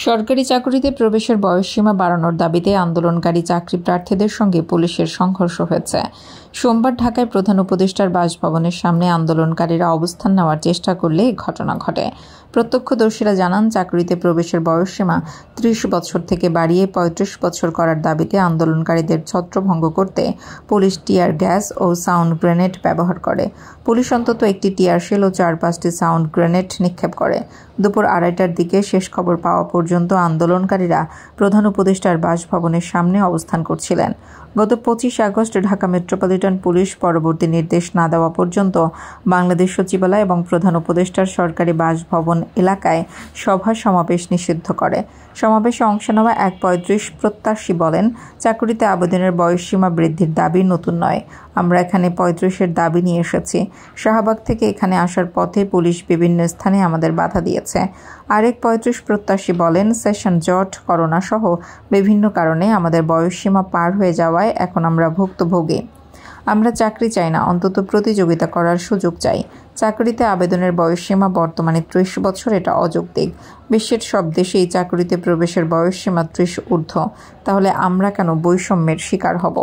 সরকারি চাকরিতে প্রবেশের বয়সসীমা বাড়ানোর দাবিতে আন্দোলনকারী চাকরি প্রার্থীদের সঙ্গে পুলিশের সংঘর্ষ হয়েছে। সোমবার ঢাকায় প্রধান উপদেষ্টার বাসভবনের সামনে আন্দোলনকারীরা অবস্থান নেওয়ার চেষ্টা করলে এই ঘটনা ঘটে। প্রত্যক্ষদর্শীরা জানান, চাকরিতে প্রবেশের বয়সসীমা ৩০ বছর থেকে বাড়িয়ে ৩৫ বছর করার দাবিতে আন্দোলনকারীদের ছত্রভঙ্গ করতে পুলিশ টিয়ার গ্যাস ও সাউন্ড গ্রেনেড ব্যবহার করে। পুলিশ অন্তত একটি টিয়ার শেল ও ৪-৫টি সাউন্ড গ্রেনেড নিক্ষেপ করে। দুপুর ২:৩০টার দিকে শেষ খবর পাওয়া পর্যন্ত আন্দোলনকারীরা প্রধান উপদেষ্টার বাসভবনের সামনে অবস্থান করছিলেন। গত ২৫ আগস্ট ঢাকা মেট্রোপলিটন পুলিশ পরবর্তী নির্দেশ না দেওয়া পর্যন্ত বাংলাদেশ সচিবালয় এবং প্রধান উপদেষ্টার সরকারি বাসভবন এলাকায় সভা সমাবেশ নিষিদ্ধ করে। সমাবেশে অংশ নেওয়া এক ৩৫ প্রত্যাশী বলেন, চাকরিতে আবেদনের বয়সসীমা বৃদ্ধির দাবি নতুন নয়, আমরা এখানে ৩৫-এর দাবি নিয়ে এসেছি। শাহবাগ থেকে এখানে আসার পথে পুলিশ বিভিন্ন স্থানে আমাদের বাধা দিয়েছে। আরেক ৩৫ প্রত্যাশী বলেন, সেশন জট, করোনা সহ বিভিন্ন কারণে আমাদের বয়সসীমা পার হয়ে যাওয়ায় এখন আমরা ভুক্তভোগী। আমরা চাকরি চাই না, অন্তত প্রতিযোগিতা করার সুযোগ চাই। চাকরিতে আবেদনের বয়সসীমা বর্তমানে ৩০ বছর, এটা অযৌক্তিক। বিশ্বের সব দেশেই চাকরিতে প্রবেশের বয়সসীমা ৩০ ঊর্ধ্ব। তাহলে আমরা কেন বৈষম্যের শিকার হব?